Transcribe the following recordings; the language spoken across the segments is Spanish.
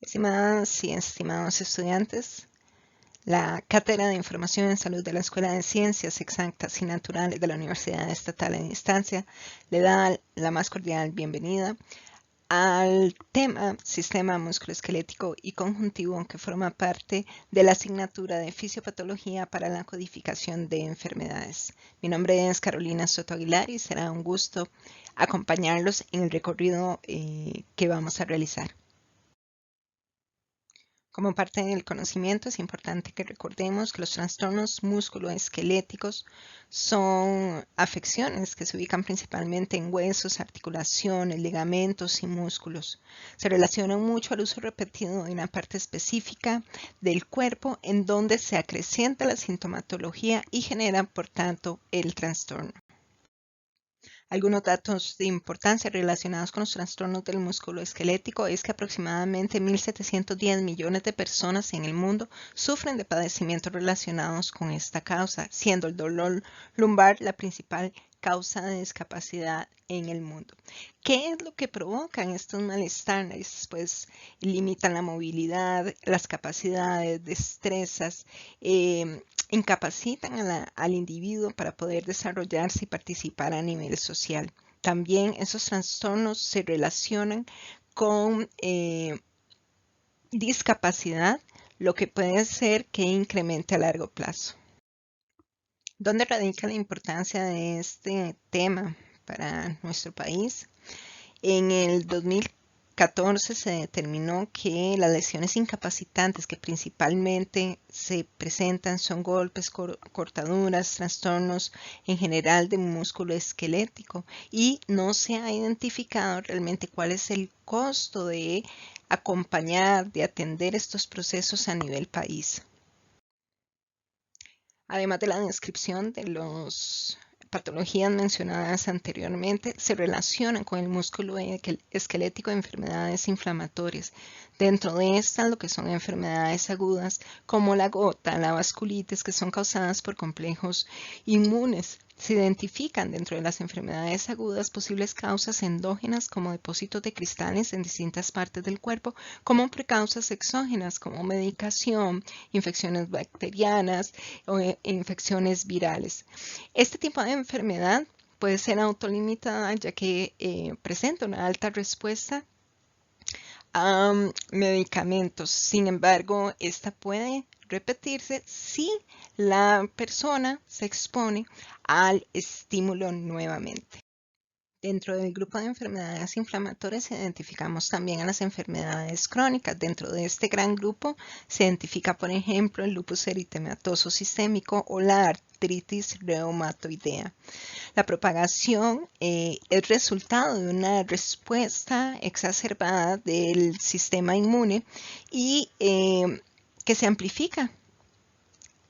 Estimadas y estimados estudiantes, la Cátedra de Información en Salud de la Escuela de Ciencias Exactas y Naturales de la Universidad Estatal en Distancia le da la más cordial bienvenida al tema Sistema Musculoesquelético y Conjuntivo, que forma parte de la asignatura de Fisiopatología para la Codificación de Enfermedades. Mi nombre es Carolina Soto Aguilar y será un gusto acompañarlos en el recorrido que vamos a realizar. Como parte del conocimiento, es importante que recordemos que los trastornos musculoesqueléticos son afecciones que se ubican principalmente en huesos, articulaciones, ligamentos y músculos. Se relacionan mucho al uso repetido de una parte específica del cuerpo en donde se acrecienta la sintomatología y genera, por tanto, el trastorno. Algunos datos de importancia relacionados con los trastornos del músculo esquelético es que aproximadamente 1.710 millones de personas en el mundo sufren de padecimientos relacionados con esta causa, siendo el dolor lumbar la principal causa de discapacidad en el mundo. ¿Qué es lo que provocan estos malestares? Pues limitan la movilidad, las capacidades, destrezas, incapacitan al individuo para poder desarrollarse y participar a nivel social. También esos trastornos se relacionan con discapacidad, lo que puede ser que incremente a largo plazo. ¿Dónde radica la importancia de este tema para nuestro país? En el 2014 se determinó que las lesiones incapacitantes que principalmente se presentan son golpes, cortaduras, trastornos en general de músculo esquelético y no se ha identificado realmente cuál es el costo de acompañar, de atender estos procesos a nivel país. Además de la descripción de las patologías mencionadas anteriormente, se relacionan con el músculo esquelético de enfermedades inflamatorias. Dentro de estas, lo que son enfermedades agudas como la gota, la vasculitis, que son causadas por complejos inmunes. Se identifican dentro de las enfermedades agudas posibles causas endógenas como depósitos de cristales en distintas partes del cuerpo, como precausas exógenas como medicación, infecciones bacterianas o infecciones virales. Este tipo de enfermedad puede ser autolimitada ya que presenta una alta respuesta a medicamentos. Sin embargo, esta puede repetirse si la persona se expone al estímulo nuevamente. Dentro del grupo de enfermedades inflamatorias identificamos también a las enfermedades crónicas. Dentro de este gran grupo se identifica, por ejemplo, el lupus eritematoso sistémico o la artritis reumatoidea. La propagación es resultado de una respuesta exacerbada del sistema inmune y que se amplifica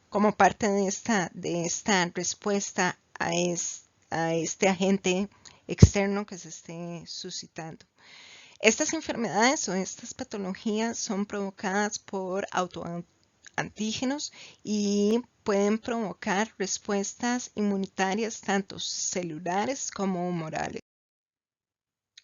como parte de esta respuesta a este agente externo que se esté suscitando. Estas enfermedades o estas patologías son provocadas por autoantígenos y pueden provocar respuestas inmunitarias tanto celulares como humorales.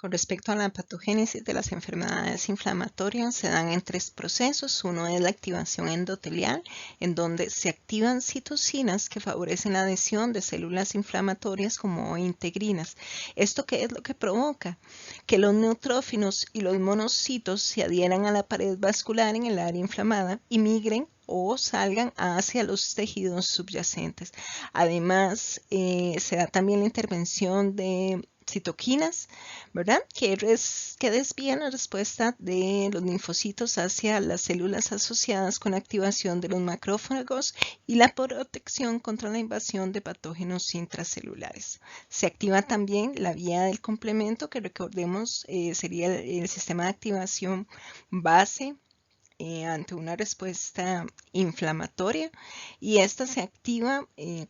Con respecto a la patogénesis de las enfermedades inflamatorias, se dan en tres procesos. Uno es la activación endotelial, en donde se activan citocinas que favorecen la adhesión de células inflamatorias como integrinas. ¿Esto qué es lo que provoca? Que los neutrófilos y los monocitos se adhieran a la pared vascular en el área inflamada y migren o salgan hacia los tejidos subyacentes. Además, se da también la intervención de citoquinas, ¿verdad? Que desvían la respuesta de los linfocitos hacia las células asociadas con la activación de los macrófagos y la protección contra la invasión de patógenos intracelulares. Se activa también la vía del complemento, que recordemos sería el sistema de activación base ante una respuesta inflamatoria, y esta se activa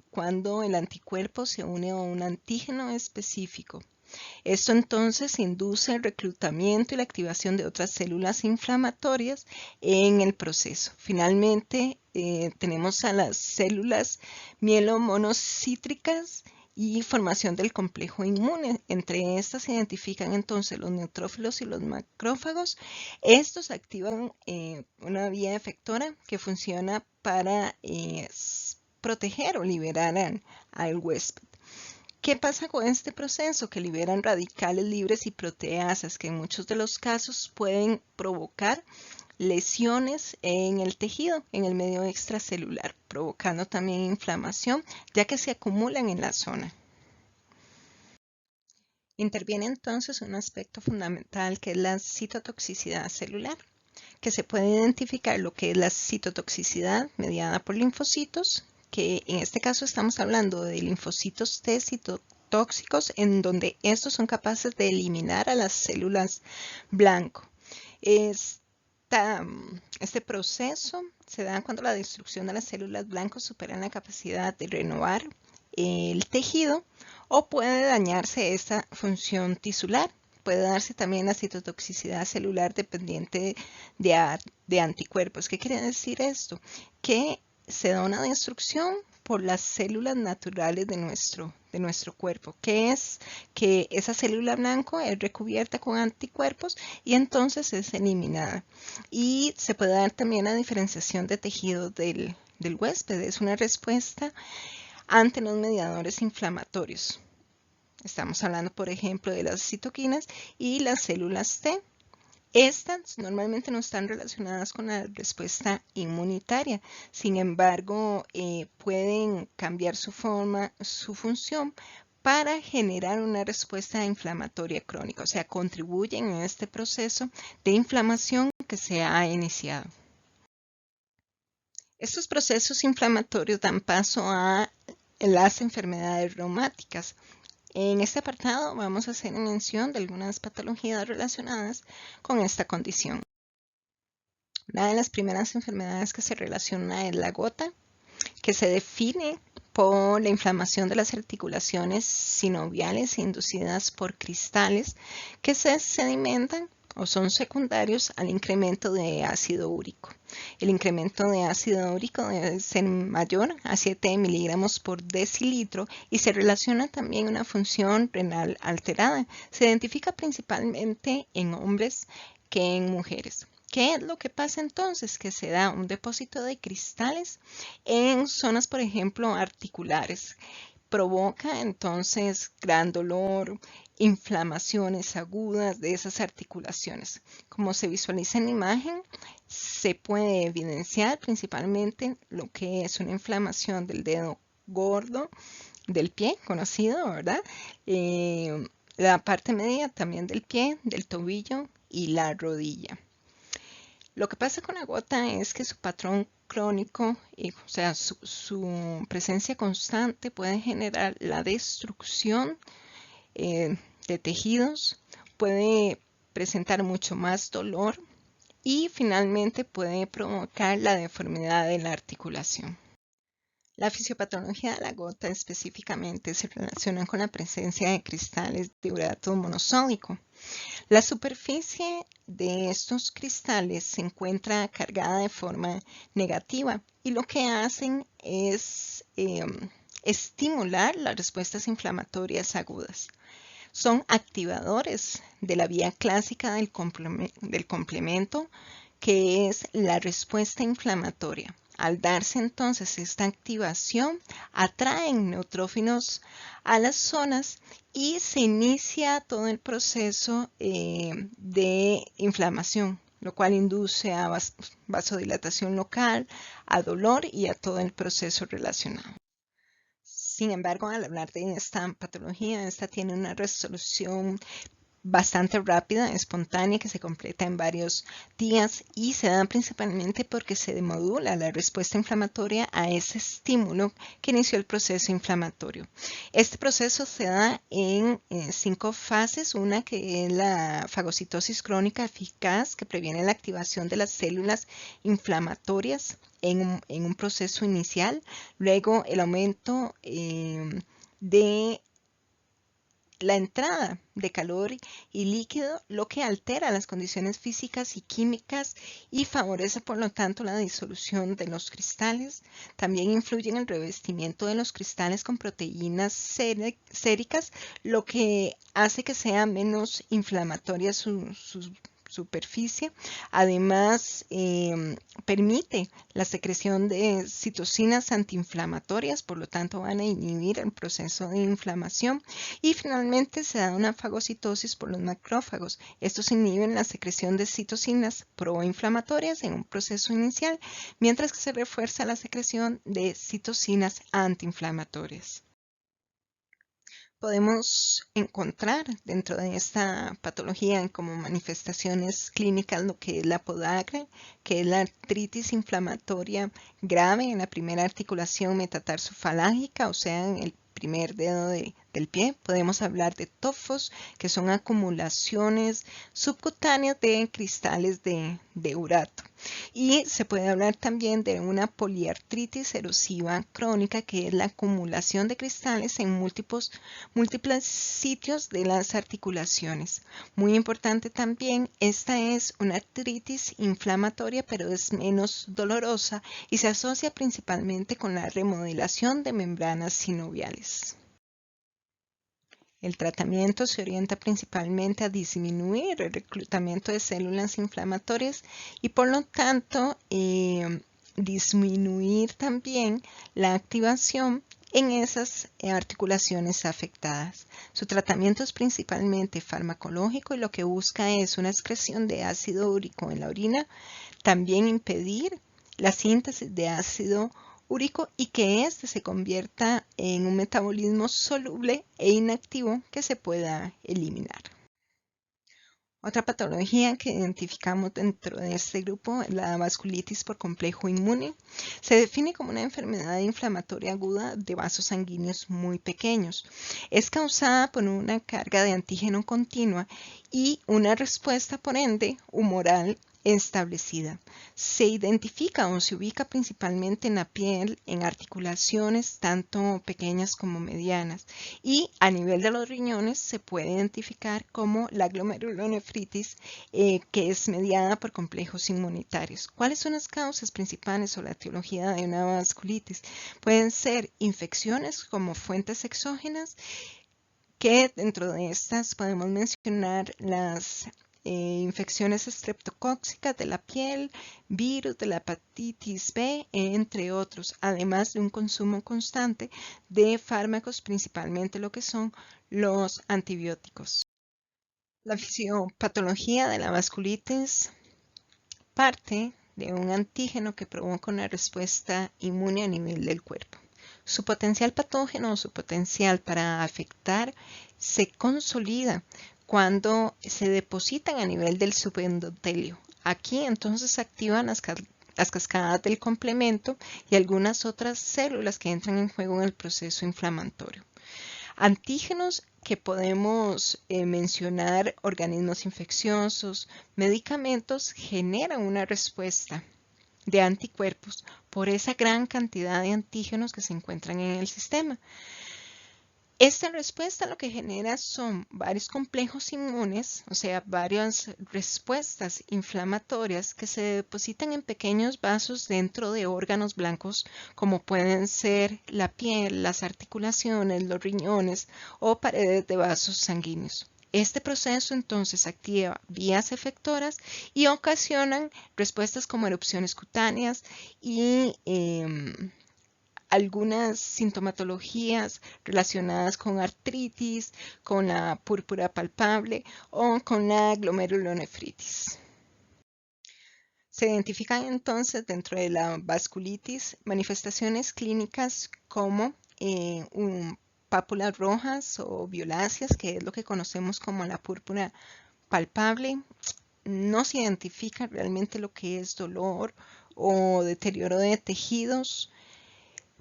cuando el anticuerpo se une a un antígeno específico. Esto entonces induce el reclutamiento y la activación de otras células inflamatorias en el proceso. Finalmente, tenemos a las células mielomonocítricas y formación del complejo inmune. Entre estas se identifican entonces los neutrófilos y los macrófagos. Estos activan una vía efectora que funciona para proteger o liberar al huésped. ¿Qué pasa con este proceso? Que liberan radicales libres y proteasas que en muchos de los casos pueden provocar lesiones en el tejido, en el medio extracelular, provocando también inflamación, ya que se acumulan en la zona. Interviene entonces un aspecto fundamental que es la citotoxicidad celular, que se puede identificar lo que es la citotoxicidad mediada por linfocitos, que en este caso estamos hablando de linfocitos T citotóxicos, en donde estos son capaces de eliminar a las células blanco. Este proceso se da cuando la destrucción de las células blancas supera la capacidad de renovar el tejido o puede dañarse esta función tisular. Puede darse también la citotoxicidad celular dependiente de anticuerpos. ¿Qué quiere decir esto? Que se da una destrucción por las células naturales de nuestro cuerpo, que es que esa célula blanco es recubierta con anticuerpos y entonces es eliminada. Y se puede dar también la diferenciación de tejido del huésped. Es una respuesta ante los mediadores inflamatorios. Estamos hablando, por ejemplo, de las citoquinas y las células T. Estas normalmente no están relacionadas con la respuesta inmunitaria. Sin embargo, pueden cambiar su forma, su función para generar una respuesta inflamatoria crónica. O sea, contribuyen en este proceso de inflamación que se ha iniciado. Estos procesos inflamatorios dan paso a las enfermedades reumáticas. En este apartado vamos a hacer mención de algunas patologías relacionadas con esta condición. Una de las primeras enfermedades que se relaciona es la gota, que se define por la inflamación de las articulaciones sinoviales inducidas por cristales que se sedimentan o son secundarios al incremento de ácido úrico. El incremento de ácido úrico debe ser mayor a 7 miligramos por decilitro y se relaciona también una función renal alterada. Se identifica principalmente en hombres que en mujeres. ¿Qué es lo que pasa entonces? Que se da un depósito de cristales en zonas, por ejemplo, articulares. Provoca entonces gran dolor, inflamaciones agudas de esas articulaciones. Como se visualiza en la imagen, se puede evidenciar principalmente lo que es una inflamación del dedo gordo del pie, conocido, ¿verdad? La parte media también del pie, del tobillo y la rodilla. Lo que pasa con la gota es que su patrón crónico, o sea, su presencia constante puede generar la destrucción de tejidos, puede presentar mucho más dolor y finalmente puede provocar la deformidad de la articulación. La fisiopatología de la gota específicamente se relaciona con la presencia de cristales de urato monosódico. La superficie de estos cristales se encuentra cargada de forma negativa y lo que hacen es estimular las respuestas inflamatorias agudas. Son activadores de la vía clásica del complemento, que es la respuesta inflamatoria. Al darse entonces esta activación, atraen neutrófilos a las zonas y se inicia todo el proceso de inflamación, lo cual induce a vasodilatación local, a dolor y a todo el proceso relacionado. Sin embargo, al hablar de esta patología, esta tiene una resolución bastante rápida, espontánea, que se completa en varios días y se da principalmente porque se demodula la respuesta inflamatoria a ese estímulo que inició el proceso inflamatorio. Este proceso se da en 5 fases, una que es la fagocitosis crónica eficaz que previene la activación de las células inflamatorias en un proceso inicial, luego el aumento de la entrada de calor y líquido, lo que altera las condiciones físicas y químicas y favorece por lo tanto la disolución de los cristales. También influye en el revestimiento de los cristales con proteínas séricas, lo que hace que sea menos inflamatoria su superficie. Además, permite la secreción de citocinas antiinflamatorias, por lo tanto van a inhibir el proceso de inflamación. Y finalmente se da una fagocitosis por los macrófagos. Estos inhiben la secreción de citocinas proinflamatorias en un proceso inicial, mientras que se refuerza la secreción de citocinas antiinflamatorias. Podemos encontrar dentro de esta patología como manifestaciones clínicas lo que es la podagra, que es la artritis inflamatoria grave en la primera articulación metatarsofalágica, o sea, en el primer dedo del pie. Podemos hablar de tofos, que son acumulaciones subcutáneas de cristales de urato. Y se puede hablar también de una poliartritis erosiva crónica, que es la acumulación de cristales en múltiples sitios de las articulaciones. Muy importante también, esta es una artritis inflamatoria, pero es menos dolorosa y se asocia principalmente con la remodelación de membranas sinoviales. El tratamiento se orienta principalmente a disminuir el reclutamiento de células inflamatorias y por lo tanto disminuir también la activación en esas articulaciones afectadas. Su tratamiento es principalmente farmacológico y lo que busca es una excreción de ácido úrico en la orina, también impedir la síntesis de ácido úrico y que éste se convierta en un metabolismo soluble e inactivo que se pueda eliminar. Otra patología que identificamos dentro de este grupo es la vasculitis por complejo inmune. Se define como una enfermedad inflamatoria aguda de vasos sanguíneos muy pequeños. Es causada por una carga de antígeno continua y una respuesta, por ende, humoral establecida. Se identifica o se ubica principalmente en la piel, en articulaciones tanto pequeñas como medianas, y a nivel de los riñones se puede identificar como la glomerulonefritis, que es mediada por complejos inmunitarios. ¿Cuáles son las causas principales o la etiología de una vasculitis? Pueden ser infecciones como fuentes exógenas, que dentro de estas podemos mencionar las infecciones estreptocóxicas de la piel, virus de la hepatitis B, entre otros, además de un consumo constante de fármacos, principalmente lo que son los antibióticos. La fisiopatología de la vasculitis parte de un antígeno que provoca una respuesta inmune a nivel del cuerpo. Su potencial patógeno o su potencial para afectar se consolida cuando se depositan a nivel del subendotelio. Aquí entonces se activan las cascadas del complemento y algunas otras células que entran en juego en el proceso inflamatorio. Antígenos que podemos mencionar: organismos infecciosos, medicamentos, generan una respuesta de anticuerpos por esa gran cantidad de antígenos que se encuentran en el sistema. Esta respuesta lo que genera son varios complejos inmunes, o sea, varias respuestas inflamatorias que se depositan en pequeños vasos dentro de órganos blancos, como pueden ser la piel, las articulaciones, los riñones o paredes de vasos sanguíneos. Este proceso entonces activa vías efectoras y ocasionan respuestas como erupciones cutáneas y algunas sintomatologías relacionadas con artritis, con la púrpura palpable o con la glomerulonefritis. Se identifican entonces dentro de la vasculitis manifestaciones clínicas como pápulas rojas o violáceas, que es lo que conocemos como la púrpura palpable. No se identifica realmente lo que es dolor o deterioro de tejidos.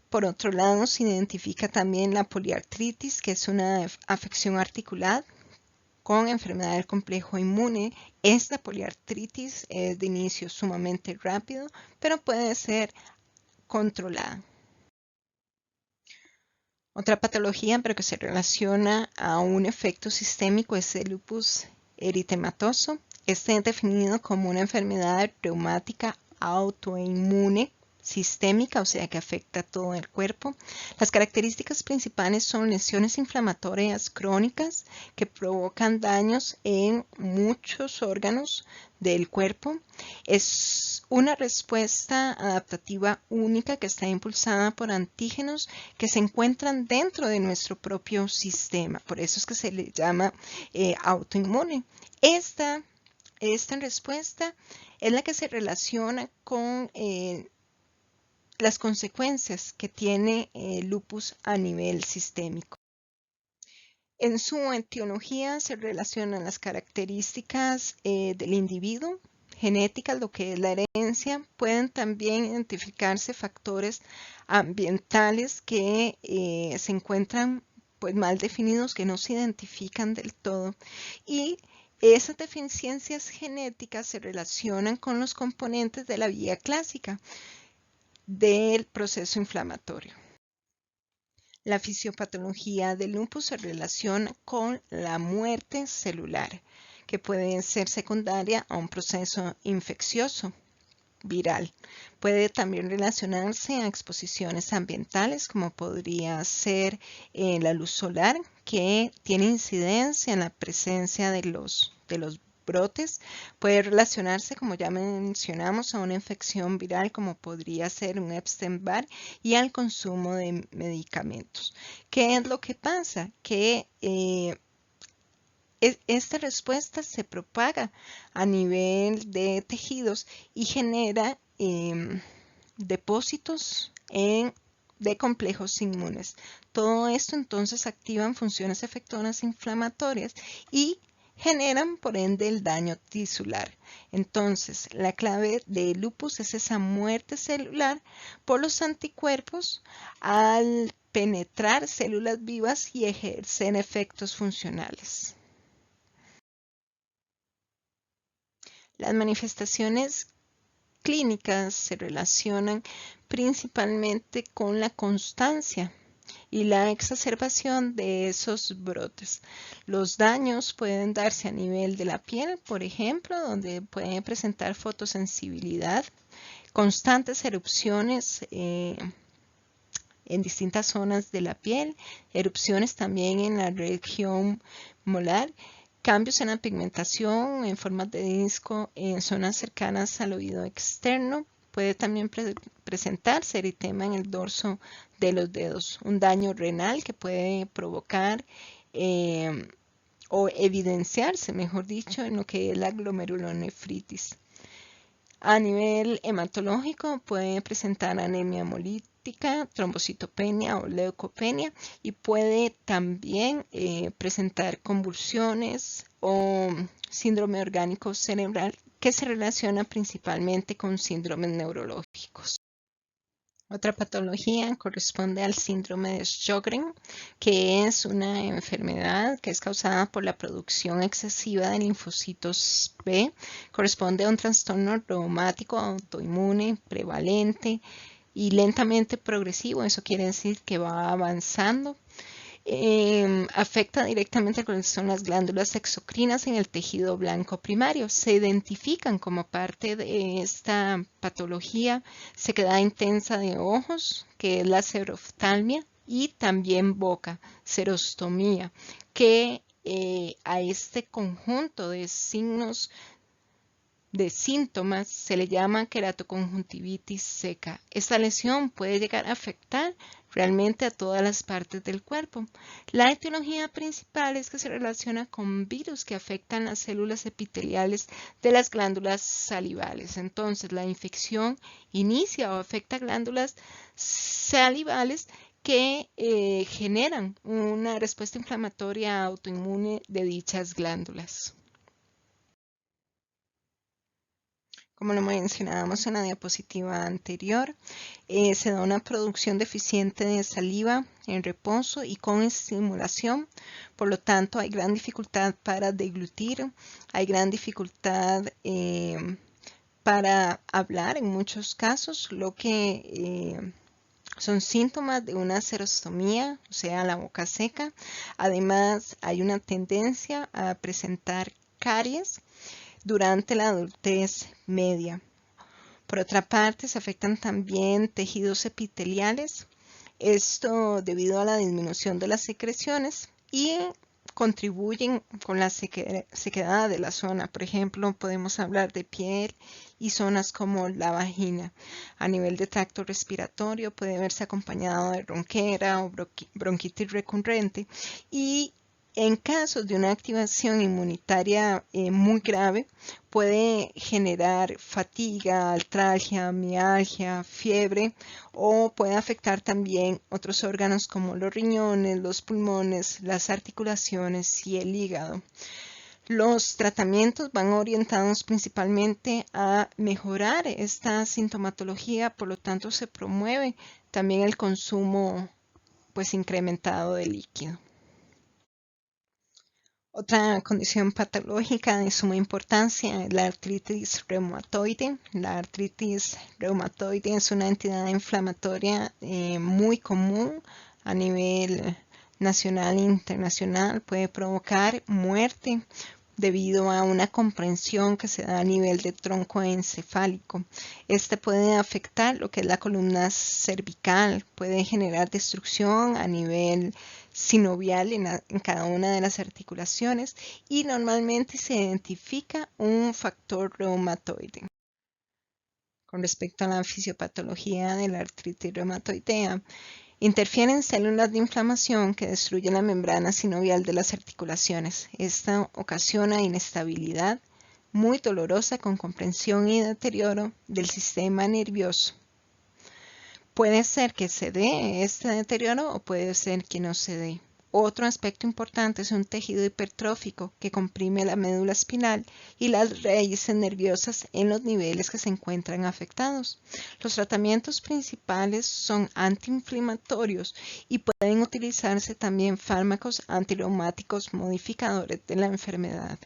Por otro lado, se identifica también la poliartritis, que es una afección articular con enfermedad del complejo inmune. Esta poliartritis es de inicio sumamente rápido, pero puede ser controlada. Otra patología, pero que se relaciona a un efecto sistémico, es el lupus eritematoso. Este es definido como una enfermedad reumática autoinmune sistémica, o sea que afecta a todo el cuerpo. Las características principales son lesiones inflamatorias crónicas que provocan daños en muchos órganos del cuerpo. Es una respuesta adaptativa única que está impulsada por antígenos que se encuentran dentro de nuestro propio sistema. Por eso es que se le llama autoinmune. Esta respuesta es la que se relaciona con las consecuencias que tiene el lupus a nivel sistémico. En su etiología se relacionan las características del individuo, genéticas, lo que es la herencia. Pueden también identificarse factores ambientales que se encuentran pues mal definidos, que no se identifican del todo, y esas deficiencias genéticas se relacionan con los componentes de la vía clásica del proceso inflamatorio. La fisiopatología del lupus se relaciona con la muerte celular, que puede ser secundaria a un proceso infeccioso viral. Puede también relacionarse a exposiciones ambientales, como podría ser la luz solar, que tiene incidencia en la presencia de los brotes. Puede relacionarse, como ya mencionamos, a una infección viral, como podría ser un Epstein-Barr, y al consumo de medicamentos. ¿Qué es lo que pasa? Que esta respuesta se propaga a nivel de tejidos y genera depósitos de complejos inmunes. Todo esto entonces activan funciones efectoras inflamatorias y generan por ende el daño tisular. Entonces, la clave del lupus es esa muerte celular por los anticuerpos al penetrar células vivas y ejercer efectos funcionales. Las manifestaciones clínicas se relacionan principalmente con la constancia y la exacerbación de esos brotes. Los daños pueden darse a nivel de la piel, por ejemplo, donde pueden presentar fotosensibilidad, constantes erupciones en distintas zonas de la piel, erupciones también en la región molar, cambios en la pigmentación en formas de disco en zonas cercanas al oído externo. Puede también presentarse eritema en el dorso de los dedos, un daño renal que puede provocar o evidenciarse, mejor dicho, en lo que es la glomerulonefritis. A nivel hematológico puede presentar anemia hemolítica, trombocitopenia o leucopenia, y puede también presentar convulsiones o síndrome orgánico cerebral que se relaciona principalmente con síndromes neurológicos. Otra patología corresponde al síndrome de Sjögren, que es una enfermedad que es causada por la producción excesiva de linfocitos B. Corresponde a un trastorno reumático autoinmune prevalente y lentamente progresivo. Eso quiere decir que va avanzando. Afecta directamente a lo que son las glándulas exocrinas en el tejido blanco primario. Se identifican como parte de esta patología sequedad intensa de ojos, que es la xeroftalmia, y también boca, xerostomía, que a este conjunto de signos de síntomas se le llama queratoconjuntivitis seca. Esta lesión puede llegar a afectar realmente a todas las partes del cuerpo. La etiología principal es que se relaciona con virus que afectan las células epiteliales de las glándulas salivales. Entonces, la infección inicia o afecta glándulas salivales que generan una respuesta inflamatoria autoinmune de dichas glándulas. Como lo mencionábamos en la diapositiva anterior, se da una producción deficiente de saliva en reposo y con estimulación. Por lo tanto, hay gran dificultad para deglutir, hay gran dificultad para hablar en muchos casos, lo que Son síntomas de una xerostomía, o sea, la boca seca. Además, hay una tendencia a presentar caries durante la adultez media. Por otra parte, se afectan también tejidos epiteliales, esto debido a la disminución de las secreciones y contribuyen con la sequedad de la zona. Por ejemplo, podemos hablar de piel y zonas como la vagina. A nivel de tracto respiratorio puede verse acompañado de ronquera o bronquitis recurrente y en casos de una activación inmunitaria muy grave, puede generar fatiga, artralgia, mialgia, fiebre o puede afectar también otros órganos como los riñones, los pulmones, las articulaciones y el hígado. Los tratamientos van orientados principalmente a mejorar esta sintomatología, por lo tanto se promueve también el consumo incrementado de líquido. Otra condición patológica de suma importancia es la artritis reumatoide. La artritis reumatoide es una entidad inflamatoria muy común a nivel nacional e internacional. Puede provocar muerte debido a una comprensión que se da a nivel de tronco encefálico. Este puede afectar lo que es la columna cervical, puede generar destrucción a nivel sinovial en cada una de las articulaciones y normalmente se identifica un factor reumatoide. Con respecto a la fisiopatología de la artritis reumatoidea, interfieren células de inflamación que destruyen la membrana sinovial de las articulaciones. Esta ocasiona inestabilidad muy dolorosa con comprensión y deterioro del sistema nervioso. Puede ser que se dé este deterioro o puede ser que no se dé. Otro aspecto importante es un tejido hipertrófico que comprime la médula espinal y las raíces nerviosas en los niveles que se encuentran afectados. Los tratamientos principales son antiinflamatorios y pueden utilizarse también fármacos antirreumáticos modificadores de la enfermedad.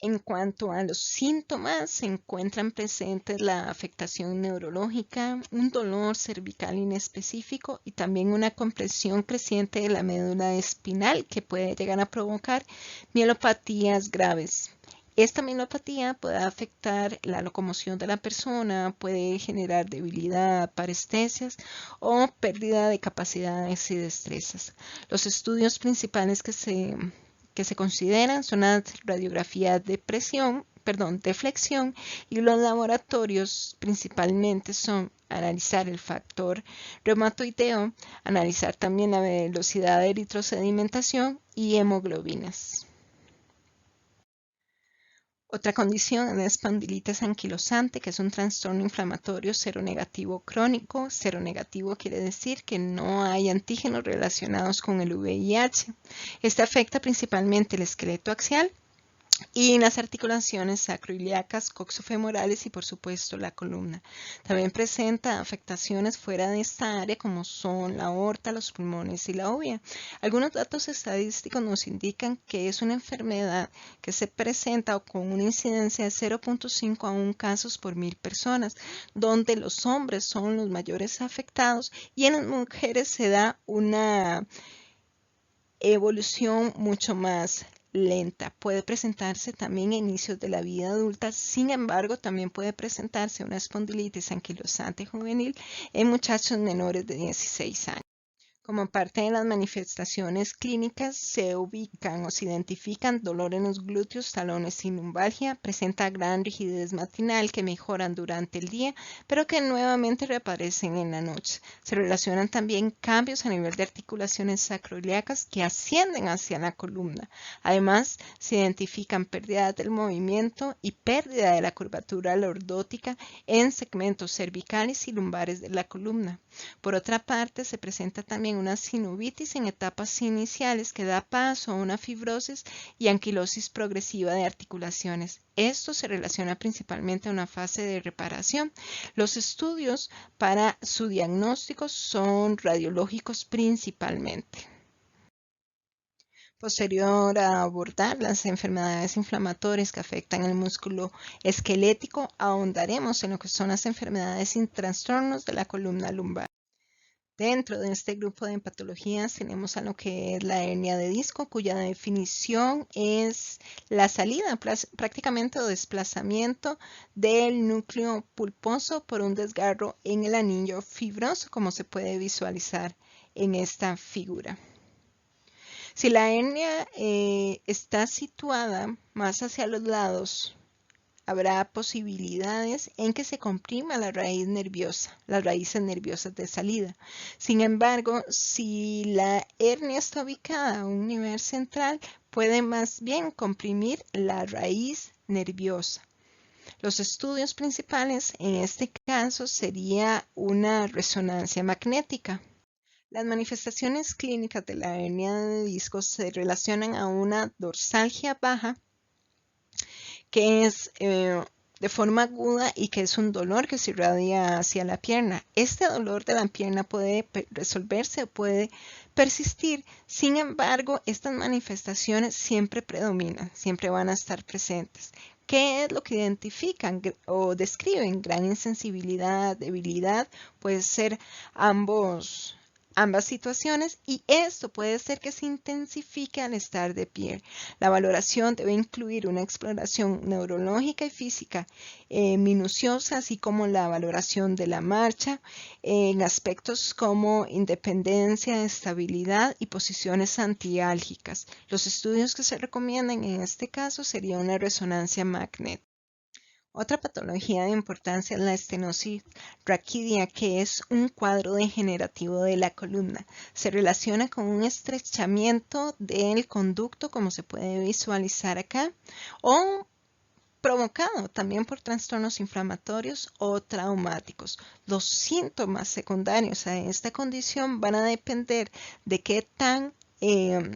En cuanto a los síntomas, se encuentran presentes la afectación neurológica, un dolor cervical inespecífico y también una compresión creciente de la médula espinal que puede llegar a provocar mielopatías graves. Esta mielopatía puede afectar la locomoción de la persona, puede generar debilidad, parestesias o pérdida de capacidades y destrezas. Los estudios principales que se consideran son las radiografías de flexión y los laboratorios principalmente son analizar el factor reumatoideo, analizar también la velocidad de eritrosedimentación y hemoglobinas. Otra condición es la espondilitis anquilosante, que es un trastorno inflamatorio seronegativo crónico. Seronegativo quiere decir que no hay antígenos relacionados con el VIH. Este afecta principalmente el esqueleto axial y las articulaciones sacroiliacas, coxofemorales y por supuesto la columna. También presenta afectaciones fuera de esta área como son la aorta, los pulmones y la úvea. Algunos datos estadísticos nos indican que es una enfermedad que se presenta con una incidencia de 0.5 a 1 casos por 1000 personas, donde los hombres son los mayores afectados y en las mujeres se da una evolución mucho más lenta. Puede presentarse también a inicios de la vida adulta, sin embargo, también puede presentarse una espondilitis anquilosante juvenil en muchachos menores de 16 años. Como parte de las manifestaciones clínicas se ubican o se identifican dolor en los glúteos, talones y lumbalgia, presenta gran rigidez matinal que mejoran durante el día, pero que nuevamente reaparecen en la noche. Se relacionan también cambios a nivel de articulaciones sacroiliacas que ascienden hacia la columna. Además, se identifican pérdidas del movimiento y pérdida de la curvatura lordótica en segmentos cervicales y lumbares de la columna. Por otra parte, se presenta también una sinovitis en etapas iniciales que da paso a una fibrosis y anquilosis progresiva de articulaciones. Esto se relaciona principalmente a una fase de reparación. Los estudios para su diagnóstico son radiológicos principalmente. Posterior a abordar las enfermedades inflamatorias que afectan el músculo esquelético, ahondaremos en lo que son las enfermedades y trastornos de la columna lumbar. Dentro de este grupo de patologías tenemos a lo que es la hernia de disco, cuya definición es la salida prácticamente o desplazamiento del núcleo pulposo por un desgarro en el anillo fibroso, como se puede visualizar en esta figura. Si la hernia está situada más hacia los lados, habrá posibilidades en que se comprima la raíz nerviosa, las raíces nerviosas de salida. Sin embargo, si la hernia está ubicada a un nivel central, puede más bien comprimir la raíz nerviosa. Los estudios principales en este caso sería una resonancia magnética. Las manifestaciones clínicas de la hernia de disco se relacionan a una dorsalgia baja, que es de forma aguda y que es un dolor que se irradia hacia la pierna. Este dolor de la pierna puede resolverse o puede persistir. Sin embargo, estas manifestaciones siempre predominan, siempre van a estar presentes. ¿Qué es lo que identifican o describen? Gran insensibilidad, debilidad, puede ser ambas situaciones, y esto puede ser que se intensifique al estar de pie. La valoración debe incluir una exploración neurológica y física minuciosa, así como la valoración de la marcha en aspectos como independencia, estabilidad y posiciones antiálgicas. Los estudios que se recomiendan en este caso sería una resonancia magnética. Otra patología de importancia es la estenosis raquídea, que es un cuadro degenerativo de la columna. Se relaciona con un estrechamiento del conducto, como se puede visualizar acá, o provocado también por trastornos inflamatorios o traumáticos. Los síntomas secundarios a esta condición van a depender de qué tan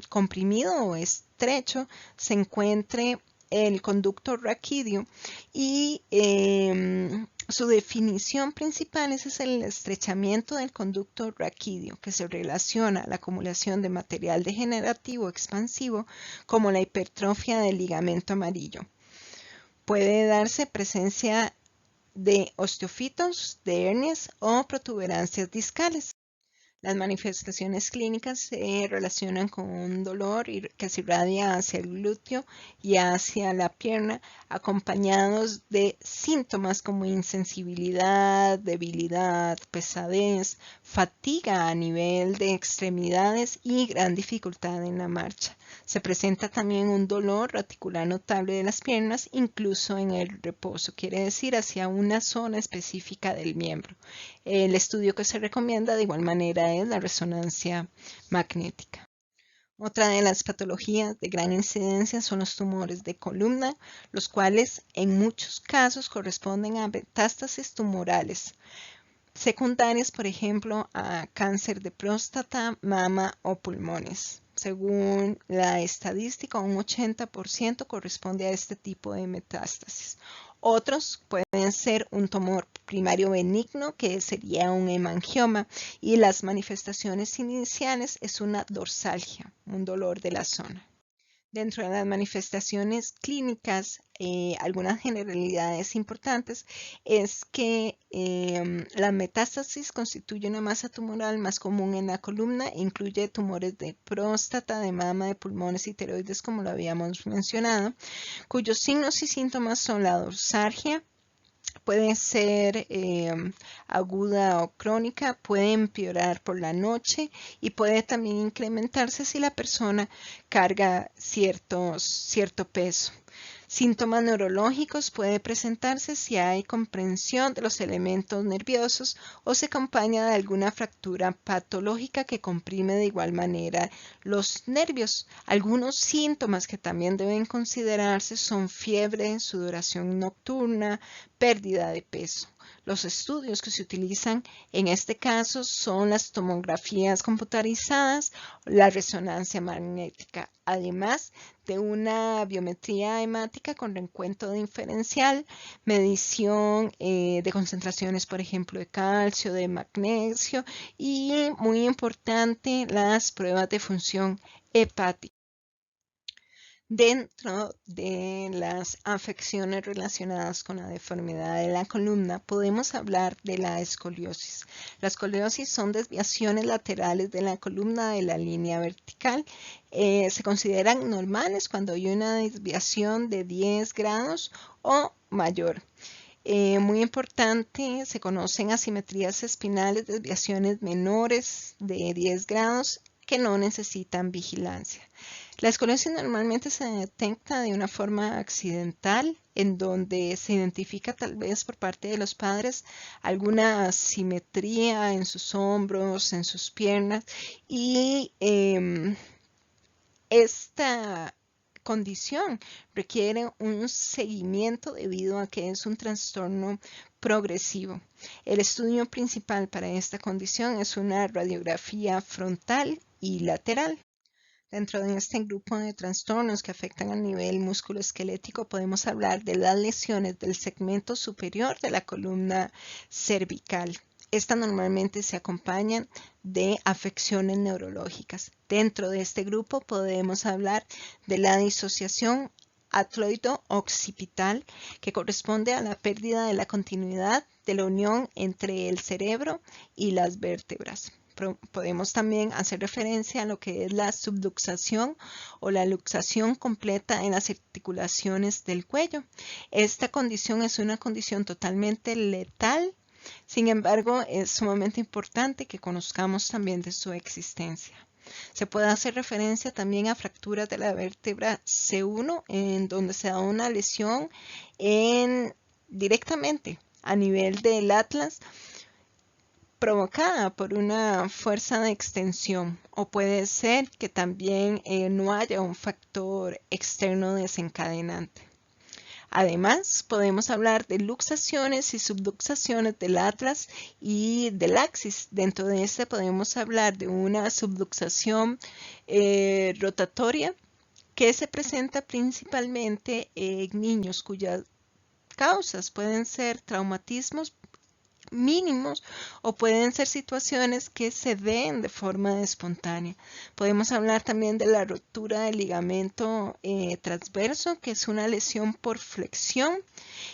comprimido o estrecho se encuentre el conducto raquídeo, y su definición principal es el estrechamiento del conducto raquídeo, que se relaciona a la acumulación de material degenerativo expansivo como la hipertrofia del ligamento amarillo. Puede darse presencia de osteofitos, de hernias o protuberancias discales. Las manifestaciones clínicas se relacionan con un dolor que se irradia hacia el glúteo y hacia la pierna, acompañados de síntomas como insensibilidad, debilidad, pesadez, fatiga a nivel de extremidades y gran dificultad en la marcha. Se presenta también un dolor radicular notable de las piernas, incluso en el reposo, quiere decir hacia una zona específica del miembro. El estudio que se recomienda de igual manera es la resonancia magnética. Otra de las patologías de gran incidencia son los tumores de columna, los cuales en muchos casos corresponden a metástasis tumorales secundarias, por ejemplo, a cáncer de próstata, mama o pulmones. Según la estadística, un 80% corresponde a este tipo de metástasis. Otros pueden ser un tumor primario benigno, que sería un hemangioma, y las manifestaciones iniciales es una dorsalgia, un dolor de la zona. Dentro de las manifestaciones clínicas, algunas generalidades importantes es que la metástasis constituye una masa tumoral más común en la columna e incluye tumores de próstata, de mama, de pulmones y tiroides, como lo habíamos mencionado, cuyos signos y síntomas son la dorsalgia. Puede ser aguda o crónica, puede empeorar por la noche y puede también incrementarse si la persona carga cierto peso. Síntomas neurológicos puede presentarse si hay comprensión de los elementos nerviosos o se acompaña de alguna fractura patológica que comprime de igual manera los nervios. Algunos síntomas que también deben considerarse son fiebre, sudoración nocturna, pérdida de peso. Los estudios que se utilizan en este caso son las tomografías computarizadas, la resonancia magnética, además de una biometría hemática con recuento diferencial, medición de concentraciones, por ejemplo, de calcio, de magnesio, y muy importante, las pruebas de función hepática. Dentro de las afecciones relacionadas con la deformidad de la columna, podemos hablar de la escoliosis. La escoliosis son desviaciones laterales de la columna de la línea vertical. Se consideran normales cuando hay una desviación de 10 grados o mayor. Muy importante, se conocen asimetrías espinales, desviaciones menores de 10 grados que no necesitan vigilancia. La escoliosis normalmente se detecta de una forma accidental, en donde se identifica tal vez por parte de los padres alguna asimetría en sus hombros, en sus piernas, y esta condición requiere un seguimiento debido a que es un trastorno progresivo. El estudio principal para esta condición es una radiografía frontal y lateral. Dentro de este grupo de trastornos que afectan al nivel musculoesquelético podemos hablar de las lesiones del segmento superior de la columna cervical. Estas normalmente se acompañan de afecciones neurológicas. Dentro de este grupo podemos hablar de la disociación atloido-occipital, que corresponde a la pérdida de la continuidad de la unión entre el cerebro y las vértebras. Podemos también hacer referencia a lo que es la subluxación o la luxación completa en las articulaciones del cuello. Esta condición es una condición totalmente letal. Sin embargo, es sumamente importante que conozcamos también de su existencia. Se puede hacer referencia también a fracturas de la vértebra C1, en donde se da una lesión directamente a nivel del atlas, provocada por una fuerza de extensión, o puede ser que también no haya un factor externo desencadenante. Además, podemos hablar de luxaciones y subluxaciones del atlas y del axis. Dentro de este podemos hablar de una subluxación rotatoria que se presenta principalmente en niños cuyas causas pueden ser traumatismos mínimos o pueden ser situaciones que se den de forma espontánea. Podemos hablar también de la ruptura del ligamento transverso, que es una lesión por flexión,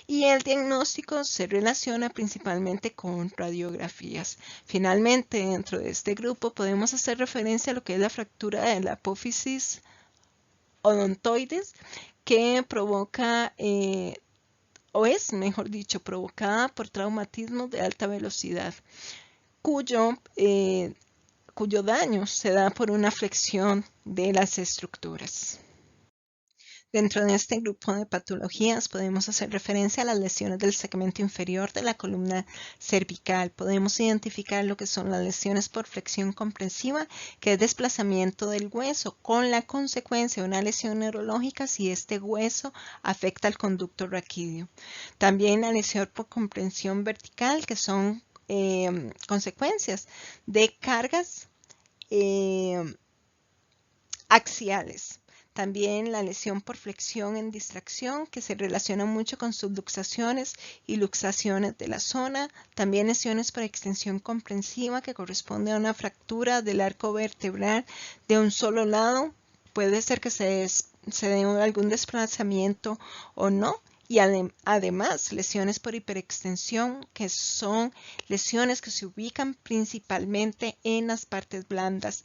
y el diagnóstico se relaciona principalmente con radiografías. Finalmente, dentro de este grupo podemos hacer referencia a lo que es la fractura de la apófisis odontoides, que provoca o es, mejor dicho, provocada por traumatismos de alta velocidad, cuyo daño se da por una flexión de las estructuras. Dentro de este grupo de patologías podemos hacer referencia a las lesiones del segmento inferior de la columna cervical. Podemos identificar lo que son las lesiones por flexión comprensiva, que es desplazamiento del hueso, con la consecuencia de una lesión neurológica si este hueso afecta al conducto raquídeo. También la lesión por comprensión vertical, que son consecuencias de cargas axiales. También la lesión por flexión en distracción, que se relaciona mucho con subluxaciones y luxaciones de la zona. También lesiones por extensión comprensiva, que corresponde a una fractura del arco vertebral de un solo lado. Puede ser que se dé algún desplazamiento o no. Y además lesiones por hiperextensión, que son lesiones que se ubican principalmente en las partes blandas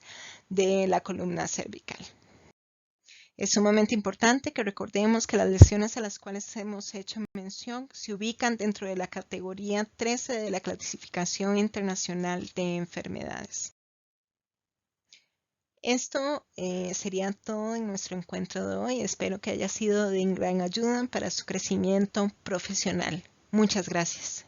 de la columna cervical. Es sumamente importante que recordemos que las lesiones a las cuales hemos hecho mención se ubican dentro de la categoría 13 de la Clasificación Internacional de Enfermedades. Esto sería todo en nuestro encuentro de hoy. Espero que haya sido de gran ayuda para su crecimiento profesional. Muchas gracias.